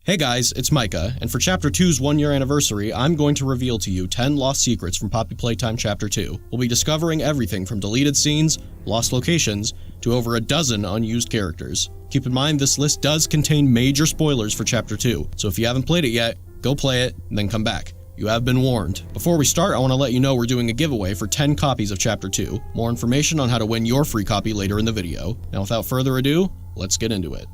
Hey guys, it's Micah, and for Chapter 2's 1-year anniversary, I'm going to reveal to you 10 lost secrets from Poppy Playtime Chapter 2. We'll be discovering everything from deleted scenes, lost locations, to over a dozen unused characters. Keep in mind this list does contain major spoilers for Chapter 2, so if you haven't played it yet, go play it, and then come back. You have been warned. Before we start, I want to let you know we're doing a giveaway for 10 copies of Chapter 2. More information on how to win your free copy later in the video. Now without further ado, let's get into it.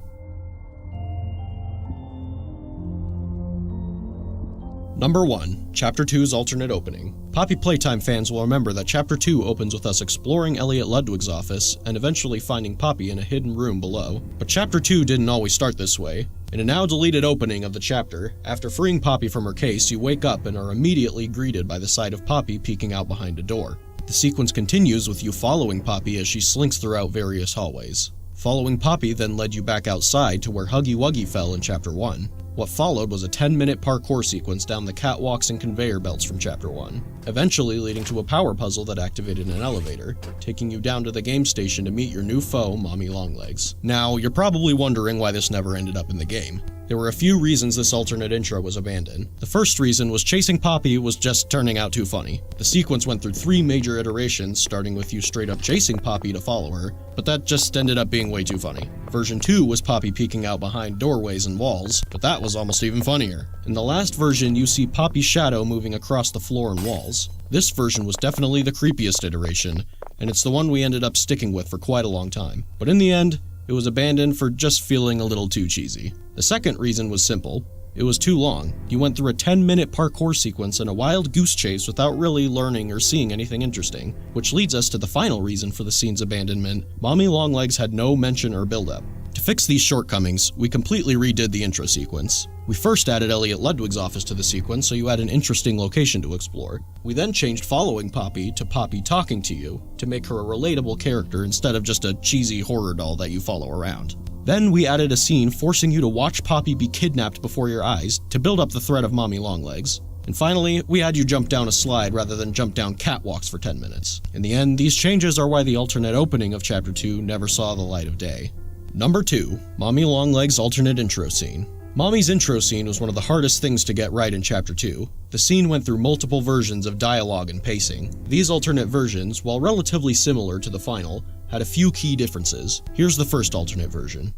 Number 1. Chapter 2's alternate opening. Poppy Playtime fans will remember that Chapter 2 opens with us exploring Elliot Ludwig's office and eventually finding Poppy in a hidden room below. But Chapter 2 didn't always start this way. In a now deleted opening of the chapter, after freeing Poppy from her case, you wake up and are immediately greeted by the sight of Poppy peeking out behind a door. The sequence continues with you following Poppy as she slinks throughout various hallways. Following Poppy then led you back outside to where Huggy Wuggy fell in Chapter 1. What followed was a 10-minute parkour sequence down the catwalks and conveyor belts from Chapter 1, eventually leading to a power puzzle that activated an elevator, taking you down to the game station to meet your new foe, Mommy Longlegs. Now, you're probably wondering why this never ended up in the game. There were a few reasons this alternate intro was abandoned. The first reason was chasing Poppy was just turning out too funny. The sequence went through 3 major iterations, starting with you straight up chasing Poppy to follow her, but that just ended up being way too funny. Version 2 was Poppy peeking out behind doorways and walls, but that was almost even funnier. In the last version, you see Poppy's shadow moving across the floor and walls. This version was definitely the creepiest iteration, and it's the one we ended up sticking with for quite a long time. But in the end, it was abandoned for just feeling a little too cheesy. The second reason was simple. It was too long. You went through a 10-minute parkour sequence and a wild goose chase without really learning or seeing anything interesting, which leads us to the final reason for the scene's abandonment. Mommy Longlegs had no mention or build-up. To fix these shortcomings, we completely redid the intro sequence. We first added Elliot Ludwig's office to the sequence so you had an interesting location to explore. We then changed following Poppy to Poppy talking to you, to make her a relatable character instead of just a cheesy horror doll that you follow around. Then we added a scene forcing you to watch Poppy be kidnapped before your eyes to build up the threat of Mommy Longlegs. And finally, we had you jump down a slide rather than jump down catwalks for 10 minutes. In the end, these changes are why the alternate opening of Chapter 2 never saw the light of day. Number 2. Mommy Longlegs' alternate intro scene. Mommy's intro scene was one of the hardest things to get right in Chapter 2. The scene went through multiple versions of dialogue and pacing. These alternate versions, while relatively similar to the final, had a few key differences. Here's the first alternate version.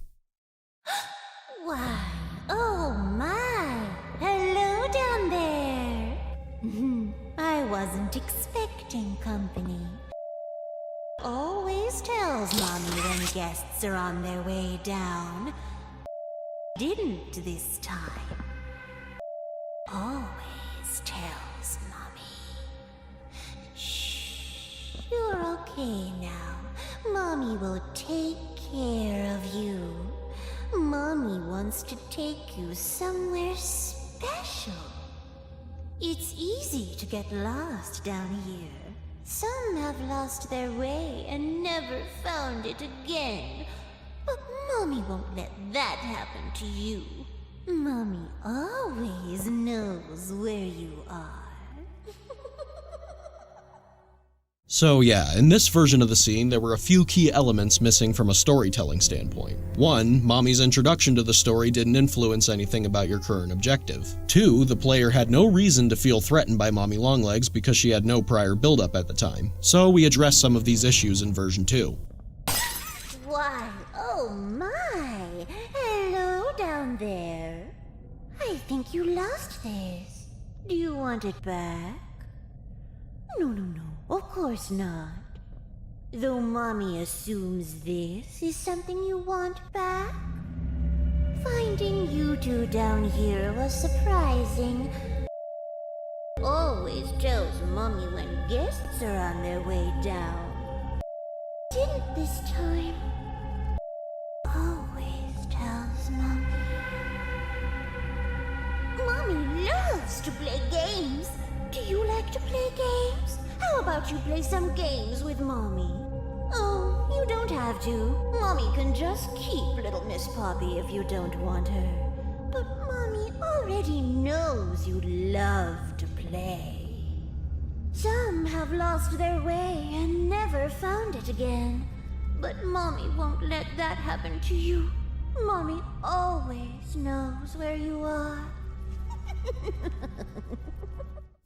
Why, oh my, hello down there. I wasn't expecting company. Always tells Mommy when guests are on their way down. Didn't this time. Always tells Mommy. Shh, you're okay now. Mommy will take care of you. Mommy wants to take you somewhere special. It's easy to get lost down here. Some have lost their way and never found it again. But Mommy won't let that happen to you. Mommy always knows where you are. So yeah, in this version of the scene, there were a few key elements missing from a storytelling standpoint. 1. Mommy's introduction to the story didn't influence anything about your current objective. 2. The player had no reason to feel threatened by Mommy Longlegs because she had no prior build-up at the time. So we addressed some of these issues in version 2. Why, oh my! Hello down there. I think you lost this. Do you want it back? No, of course not. Though Mommy assumes this is something you want back. Finding you two down here was surprising. Always tells Mommy when guests are on their way down. Didn't this time. Always tells Mommy. Mommy loves to play games. Do you like to play games? How about you play some games with Mommy? Oh, you don't have to. Mommy can just keep little Miss Poppy if you don't want her. But Mommy already knows you love to play. Some have lost their way and never found it again. But Mommy won't let that happen to you. Mommy always knows where you are.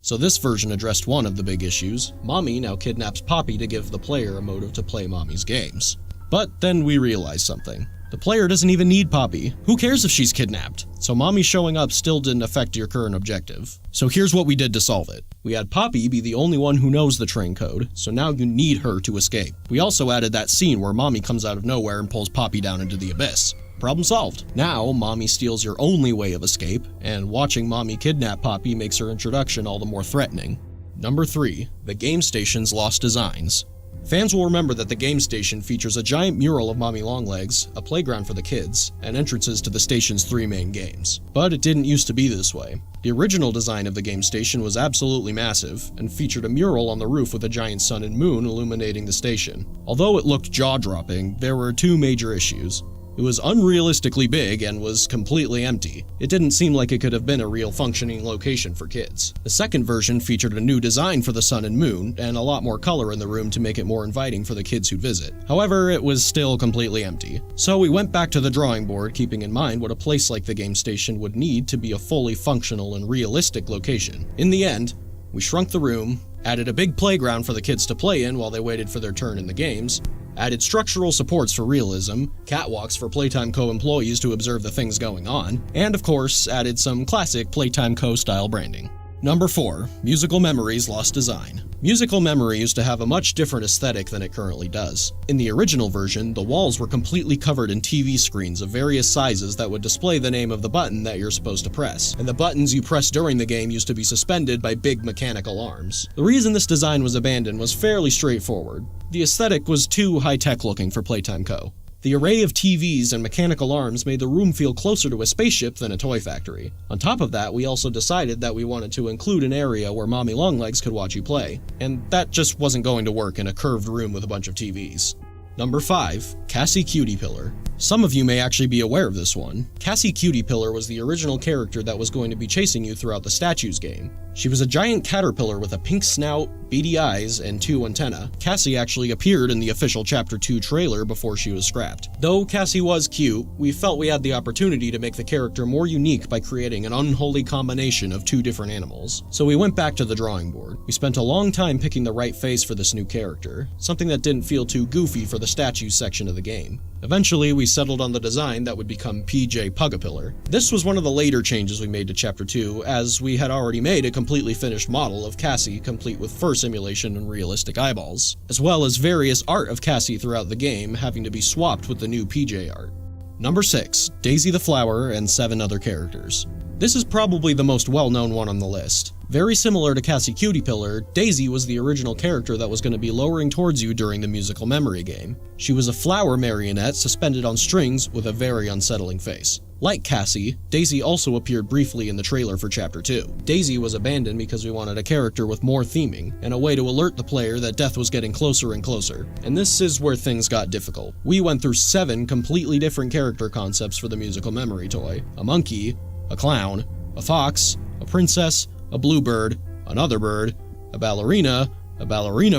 So this version addressed one of the big issues. Mommy now kidnaps Poppy to give the player a motive to play Mommy's games. But then we realized something. The player doesn't even need Poppy. Who cares if she's kidnapped? So Mommy showing up still didn't affect your current objective. So here's what we did to solve it. We had Poppy be the only one who knows the train code, so now you need her to escape. We also added that scene where Mommy comes out of nowhere and pulls Poppy down into the abyss. Problem solved. Now, Mommy steals your only way of escape, and watching Mommy kidnap Poppy makes her introduction all the more threatening. Number 3. The game station's lost designs. Fans will remember that the game station features a giant mural of Mommy Longlegs, a playground for the kids, and entrances to the station's 3 main games. But it didn't used to be this way. The original design of the game station was absolutely massive, and featured a mural on the roof with a giant sun and moon illuminating the station. Although it looked jaw-dropping, there were 2 major issues. It was unrealistically big and was completely empty. It didn't seem like it could have been a real functioning location for kids. The second version featured a new design for the sun and moon, and a lot more color in the room to make it more inviting for the kids who'd visit. However, it was still completely empty. So we went back to the drawing board, keeping in mind what a place like the game station would need to be a fully functional and realistic location. In the end, we shrunk the room, added a big playground for the kids to play in while they waited for their turn in the games, added structural supports for realism, catwalks for Playtime Co. employees to observe the things going on, and of course, added some classic Playtime Co. style branding. Number 4. Musical Memory's lost design. Musical Memory used to have a much different aesthetic than it currently does. In the original version, the walls were completely covered in TV screens of various sizes that would display the name of the button that you're supposed to press, and the buttons you press during the game used to be suspended by big mechanical arms. The reason this design was abandoned was fairly straightforward. The aesthetic was too high-tech looking for Playtime Co. The array of TVs and mechanical arms made the room feel closer to a spaceship than a toy factory. On top of that, we also decided that we wanted to include an area where Mommy Longlegs could watch you play, and that just wasn't going to work in a curved room with a bunch of TVs. Number 5. Cassie Cutie Pillar. Some of you may actually be aware of this one. Cassie Cutie Pillar was the original character that was going to be chasing you throughout the Statues game. She was a giant caterpillar with a pink snout, beady eyes, and 2 antennae. Cassie actually appeared in the official Chapter 2 trailer before she was scrapped. Though Cassie was cute, we felt we had the opportunity to make the character more unique by creating an unholy combination of 2 different animals. So we went back to the drawing board. We spent a long time picking the right face for this new character, something that didn't feel too goofy for the Statues section of the game. Eventually, we settled on the design that would become PJ Pugapillar. This was one of the later changes we made to Chapter 2, as we had already made a completely finished model of Cassie, complete with fur simulation and realistic eyeballs, as well as various art of Cassie throughout the game having to be swapped with the new PJ art. Number 6. Daisy the Flower and 7 other characters. This is probably the most well-known one on the list. Very similar to Cassie Cutie Pillar, Daisy was the original character that was going to be lowering towards you during the Musical Memory game. She was a flower marionette suspended on strings with a very unsettling face. Like Cassie, Daisy also appeared briefly in the trailer for Chapter 2. Daisy was abandoned because we wanted a character with more theming, and a way to alert the player that death was getting closer and closer. And this is where things got difficult. We went through 7 completely different character concepts for the Musical Memory toy. A monkey, a clown, a fox, a princess, a bluebird, another bird, a ballerina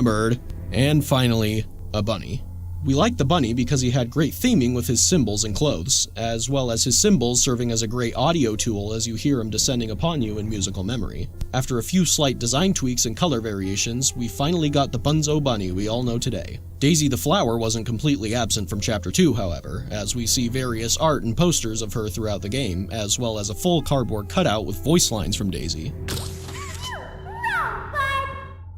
bird, and finally, a bunny. We liked the bunny because he had great theming with his symbols and clothes, as well as his symbols serving as a great audio tool as you hear him descending upon you in Musical Memory. After a few slight design tweaks and color variations, we finally got the Bunzo bunny we all know today. Daisy the Flower wasn't completely absent from Chapter 2, however, as we see various art and posters of her throughout the game, as well as a full cardboard cutout with voice lines from Daisy.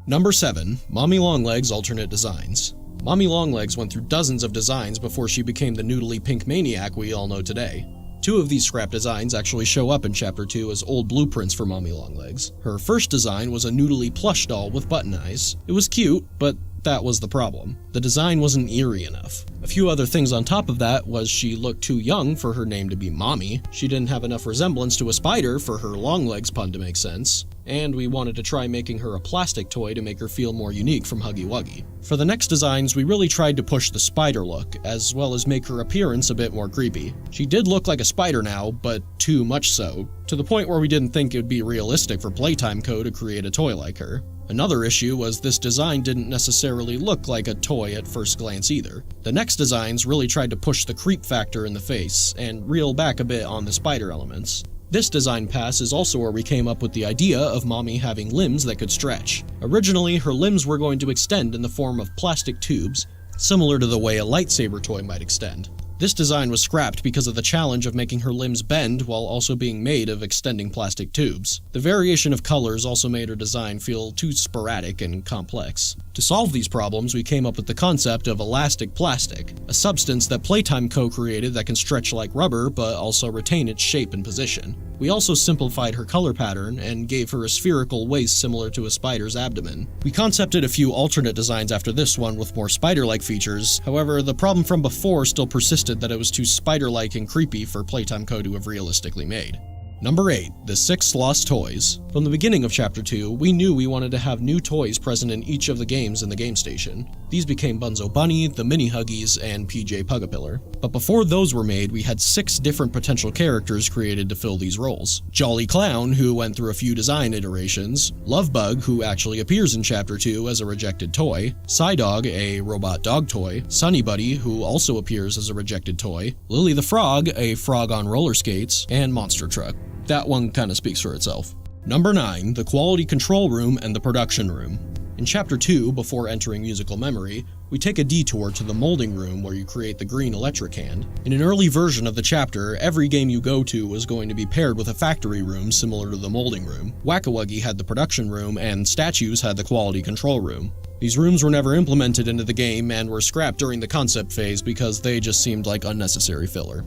Number 7. Mommy Longlegs alternate designs. Mommy Longlegs went through dozens of designs before she became the noodly pink maniac we all know today. 2 of these scrap designs actually show up in Chapter 2 as old blueprints for Mommy Longlegs. Her first design was a noodly plush doll with button eyes. It was cute, but that was the problem. The design wasn't eerie enough. A few other things on top of that was she looked too young for her name to be Mommy, she didn't have enough resemblance to a spider for her Longlegs pun to make sense, and we wanted to try making her a plastic toy to make her feel more unique from Huggy Wuggy. For the next designs, we really tried to push the spider look, as well as make her appearance a bit more creepy. She did look like a spider now, but too much so, to the point where we didn't think it would be realistic for Playtime Co. to create a toy like her. Another issue was this design didn't necessarily look like a toy at first glance either. The next designs really tried to push the creep factor in the face, and reel back a bit on the spider elements. This design pass is also where we came up with the idea of Mommy having limbs that could stretch. Originally, her limbs were going to extend in the form of plastic tubes, similar to the way a lightsaber toy might extend. This design was scrapped because of the challenge of making her limbs bend while also being made of extending plastic tubes. The variation of colors also made her design feel too sporadic and complex. To solve these problems, we came up with the concept of elastic plastic, a substance that Playtime co-created that can stretch like rubber but also retain its shape and position. We also simplified her color pattern and gave her a spherical waist similar to a spider's abdomen. We concepted a few alternate designs after this one with more spider-like features, however, the problem from before still persisted that it was too spider-like and creepy for Playtime Co. to have realistically made. Number 8. The 6 Lost Toys. From the beginning of Chapter 2, we knew we wanted to have new toys present in each of the games in the game station. These became Bunzo Bunny, the Mini Huggies, and PJ Pugapillar. But before those were made, we had 6 different potential characters created to fill these roles. Jolly Clown, who went through a few design iterations, Lovebug, who actually appears in Chapter 2 as a rejected toy, Psydog, a robot dog toy, Sunny Buddy, who also appears as a rejected toy, Lily the Frog, a frog on roller skates, and Monster Truck. That one kinda speaks for itself. Number 9. The Quality Control Room and the Production Room. In Chapter 2, before entering Musical Memory, we take a detour to the molding room where you create the green electric hand. In an early version of the chapter, every game you go to was going to be paired with a factory room similar to the molding room. Whack-A-Wuggy had the production room, and Statues had the quality control room. These rooms were never implemented into the game and were scrapped during the concept phase because they just seemed like unnecessary filler.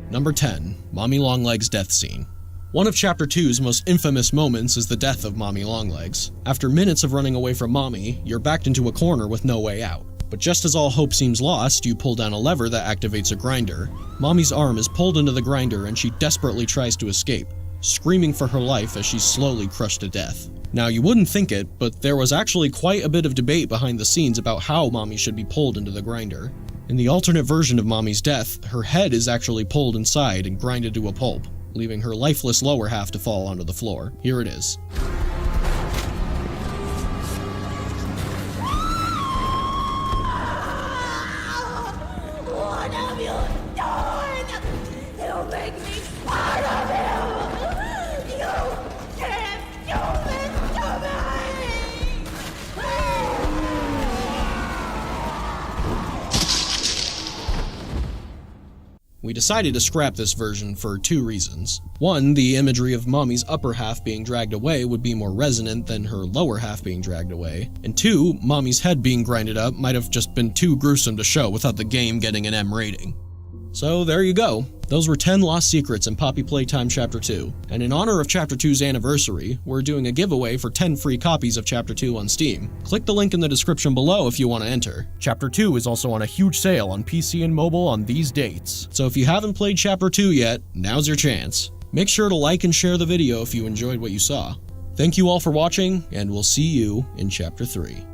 Number 10. Mommy Longlegs' death scene. One of Chapter 2's most infamous moments is the death of Mommy Longlegs. After minutes of running away from Mommy, you're backed into a corner with no way out. But just as all hope seems lost, you pull down a lever that activates a grinder. Mommy's arm is pulled into the grinder and she desperately tries to escape, screaming for her life as she's slowly crushed to death. Now, you wouldn't think it, but there was actually quite a bit of debate behind the scenes about how Mommy should be pulled into the grinder. In the alternate version of Mommy's death, her head is actually pulled inside and grinded to a pulp, leaving her lifeless lower half to fall onto the floor. Here it is. What have you done? You make me part of you! You can't do this to me! We decided to scrap this version for 2 reasons. 1, the imagery of Mommy's upper half being dragged away would be more resonant than her lower half being dragged away. And 2, Mommy's head being grinded up might have just been too gruesome to show without the game getting an M rating. So there you go. Those were 10 lost secrets in Poppy Playtime Chapter 2. And in honor of Chapter 2's anniversary, we're doing a giveaway for 10 free copies of Chapter 2 on Steam. Click the link in the description below if you want to enter. Chapter 2 is also on a huge sale on PC and mobile on these dates. So if you haven't played Chapter 2 yet, now's your chance. Make sure to like and share the video if you enjoyed what you saw. Thank you all for watching, and we'll see you in Chapter 3.